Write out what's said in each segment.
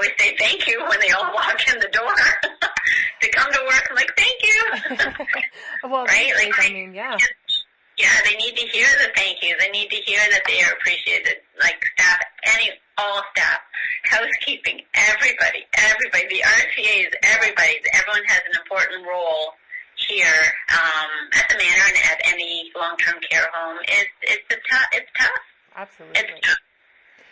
always say thank you when they all walk in the door to come to work. I'm like, thank you. Well, right? Like, I mean, yeah. Yeah, they need to hear the thank you. They need to hear that they are appreciated. Like staff, all staff, housekeeping, everybody, the RCAs, everyone has an important role here at the Manor and at any long-term care home. It's tough. Absolutely. It's tough.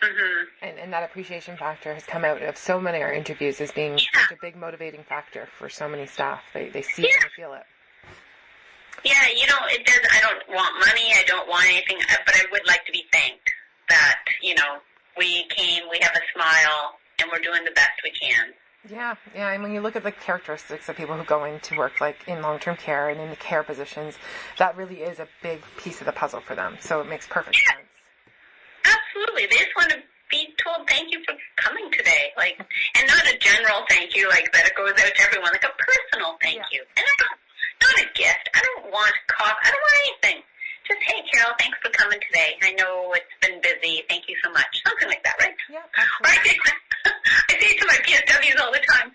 Mm-hmm. And that appreciation factor has come out of so many of our interviews as being such a big motivating factor for so many staff. They see it and they feel it. Yeah, it does. I don't want money. I don't want anything, but I would like to be thanked that, we came, we have a smile, and we're doing the best we can. Yeah. And when you look at the characteristics of people who go into work, like in long-term care and in the care positions, that really is a big piece of the puzzle for them. So it makes perfect sense. Absolutely. They just want to be told thank you for coming today. And not a general thank you, like that it goes out to everyone, like a personal thank you. And not a gift. I don't want coffee. I don't want anything. Just, hey, Carol, thanks for coming today. I know it's been busy. Thank you so much. Something like that, right? Yeah, absolutely. I say to my PSWs all the time,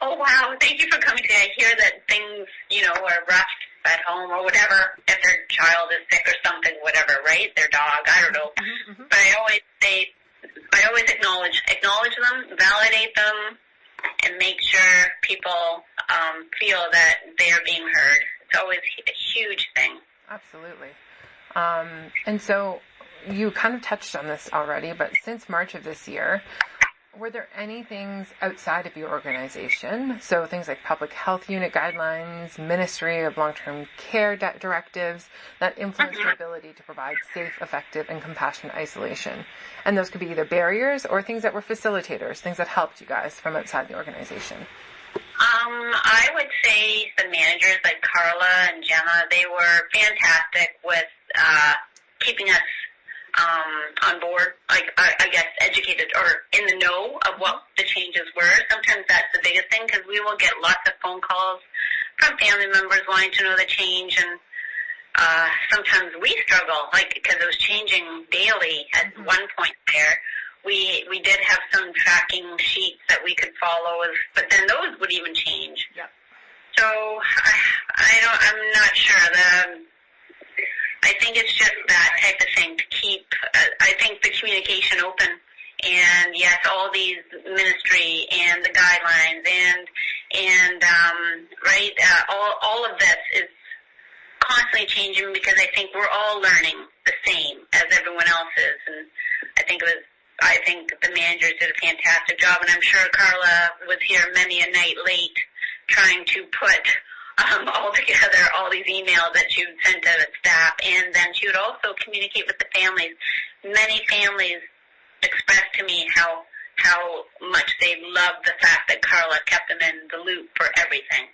oh, wow, thank you for coming today. I hear that things, are rough at home or whatever, if their child is sick or something, whatever, right? Their dog, I don't know. Mm-hmm. But I always acknowledge them, validate them, and make sure people feel that they are being heard. It's always a huge thing. Absolutely. And so you kind of touched on this already, but since March of this year, were there any things outside of your organization? So things like public health unit guidelines, Ministry of Long-Term Care directives that influenced your ability to provide safe, effective, and compassionate isolation. And those could be either barriers or things that were facilitators, things that helped you guys from outside the organization. I would say the managers like Carla and Gemma, they were fantastic with keeping us on board, I guess, educated or in the know of what the changes were. Sometimes that's the biggest thing because we will get lots of phone calls from family members wanting to know the change, and sometimes we struggle, because it was changing daily at one point there. We did have some tracking sheets that we could follow, but then those would even change. Yep. So I'm not sure. I think it's just that type of thing to keep, I think, the communication open. And yes, all these ministry and the guidelines and all of this is constantly changing because I think we're all learning the same as everyone else is. And I think the managers did a fantastic job, and I'm sure Carla was here many a night late trying to put all together all these emails that she would send to the staff, and then she would also communicate with the families. Many families expressed to me how much they loved the fact that Carla kept them in the loop for everything.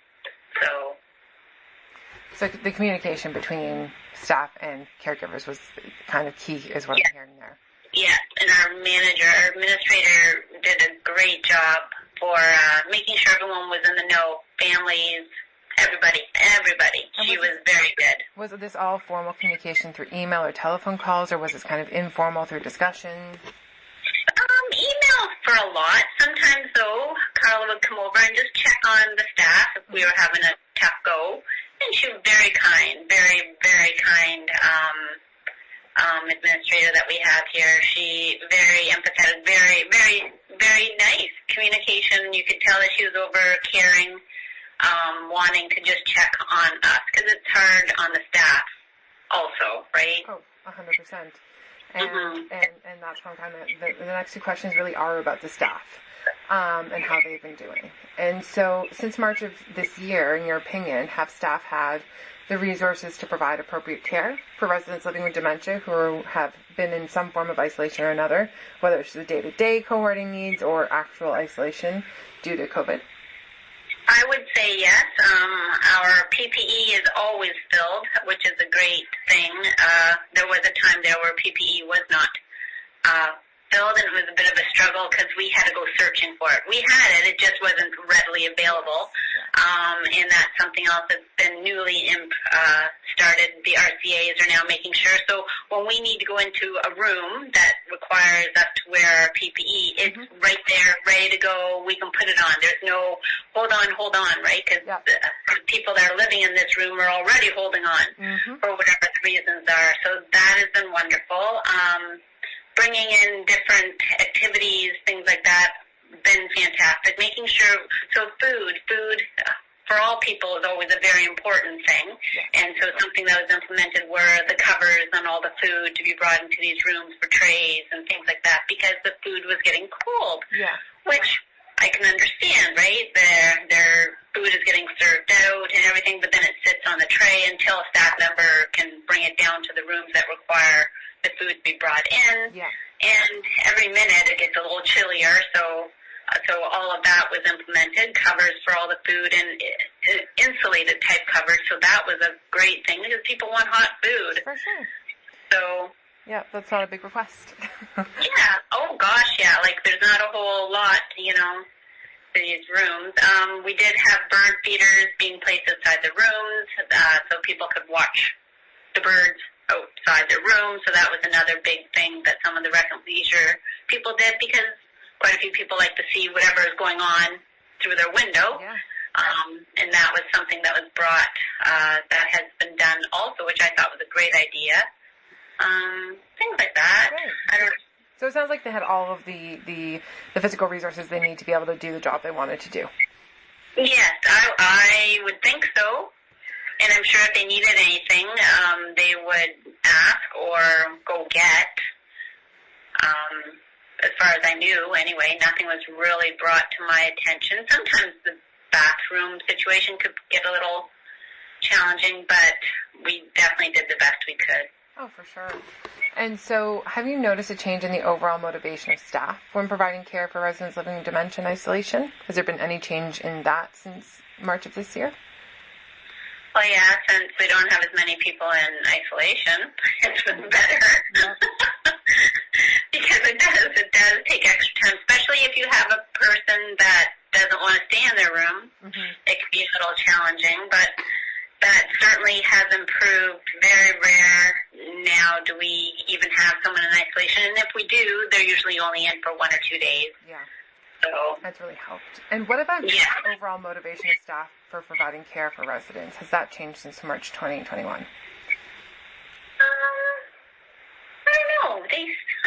So the communication between staff and caregivers was kind of key, is what I'm hearing there. Yeah, and our administrator did a great job for making sure everyone was in the know, families, everybody. She was very good. Was this all formal communication through email or telephone calls, or was this kind of informal through discussion? Email for a lot. Sometimes, though, Carla would come over and just check on the staff if we were having a tough go. And she was very kind, very, very kind administrator that we have here. She very empathetic, very, very, very nice communication. You could tell that she was over caring, wanting to just check on us because it's hard on the staff also, right? Oh, 100%. And that's one kind of the next two questions really are about the staff and how they've been doing. And so since March of this year, in your opinion, have staff had the resources to provide appropriate care for residents living with dementia who have been in some form of isolation or another, whether it's the day-to-day cohorting needs or actual isolation due to COVID? I would say yes. Our PPE is always filled, which is a great thing. There was a time there where PPE was not filled, and it was a bit of a struggle because we had to go searching for it. We had it, it just wasn't readily readily available. And that's something else that's been newly started. The RCAs are now making sure. So when we need to go into a room that requires us to wear PPE, it's right there, ready to go. We can put it on. There's no hold on, right? Because the people that are living in this room are already holding on for whatever the reasons are. So that has been wonderful. Bringing in different activities, things like that, been fantastic. Making sure, so food for all people is always a very important thing. And so something that was implemented were the covers on all the food to be brought into these rooms for trays and things like that, because the food was getting cold, which I can understand, right? Their food is getting served out and everything, but then it sits on the tray until a staff member can bring it down to the rooms that require the food to be brought in. And every minute it gets a little chillier, so all of that was implemented, covers for all the food and insulated type covers, so that was a great thing because people want hot food. For sure. So... yeah, that's not a big request. Oh gosh, like there's not a whole lot, for these rooms. We did have bird feeders being placed outside the rooms, so people could watch the birds outside their rooms, so that was another big thing that some of the rec and leisure people did, because quite a few people like to see whatever is going on through their window. And that was something that was brought, that has been done also, which I thought was a great idea. Things like that. I don't know. So it sounds like they had all of the physical resources they need to be able to do the job they wanted to do. Yes, I would think so. And I'm sure if they needed anything, they would ask or go get. As far as I knew, anyway, nothing was really brought to my attention. Sometimes the bathroom situation could get a little challenging, but we definitely did the best we could. Oh, for sure. And so, have you noticed a change in the overall motivation of staff when providing care for residents living in dementia and isolation? Has there been any change in that since March of this year? Well, since we don't have as many people in isolation, it's been better. Because it does take extra time, especially if you have a person that doesn't want to stay in their room. It can be a little challenging, but that certainly has improved. Very rare now do we even have someone in isolation, and if we do, they're usually only in for 1 or 2 days. So that's really helped. And what about overall motivation of staff for providing care for residents? Has that changed since March 2021?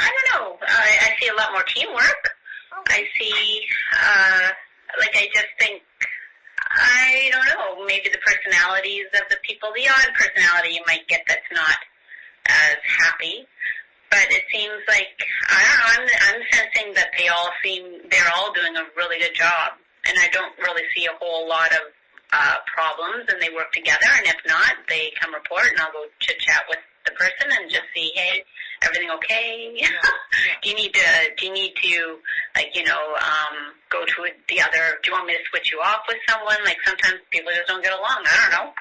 I don't know. I see a lot more teamwork. I see, I just think, I don't know, maybe the personalities of the people, the odd personality you might get that's not as happy. But it seems like, I don't know, I'm sensing that they're all doing a really good job. And I don't really see a whole lot of problems, and they work together. And if not, they come report, and I'll go chit-chat with the person and just see, hey, everything okay? Do you need to go to the other, do you want me to switch you off with someone? Like sometimes people just don't get along. I don't know.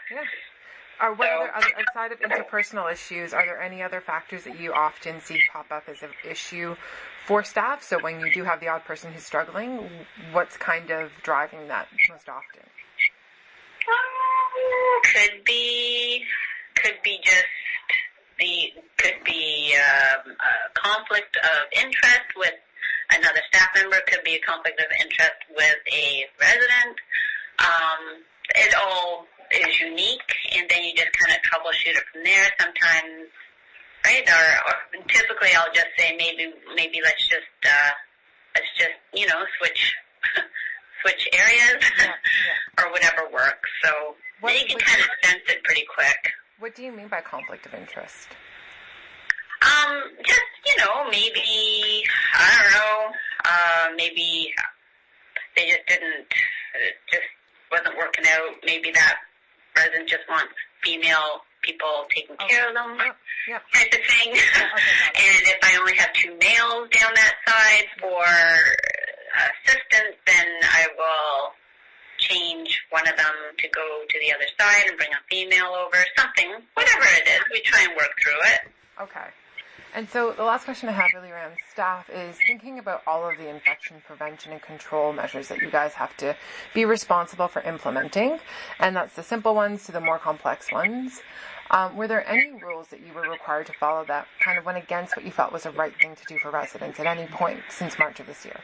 Outside of interpersonal issues, are there any other factors that you often see pop up as an issue for staff? So when you do have the odd person who's struggling, what's kind of driving that most often? Could be a conflict of interest with another staff member. Could be a conflict of interest with a resident. It all is unique, and then you just kind of troubleshoot it from there. Sometimes, right? Or typically, I'll just say maybe let's just switch areas or whatever works. So you can kind of sense it pretty quick. What do you mean by conflict of interest? Maybe, I don't know, maybe they it just wasn't working out. Maybe that resident just wants female people taking care of them, type of thing. And if I only have 2 males down that side for assistance, then I will change one of them to go to the other side and bring a female over, something, whatever it is. We try and work through it. Okay. And so the last question I have really around staff is thinking about all of the infection prevention and control measures that you guys have to be responsible for implementing. And that's the simple ones to the more complex ones. Were there any rules that you were required to follow that kind of went against what you felt was the right thing to do for residents at any point since March of this year?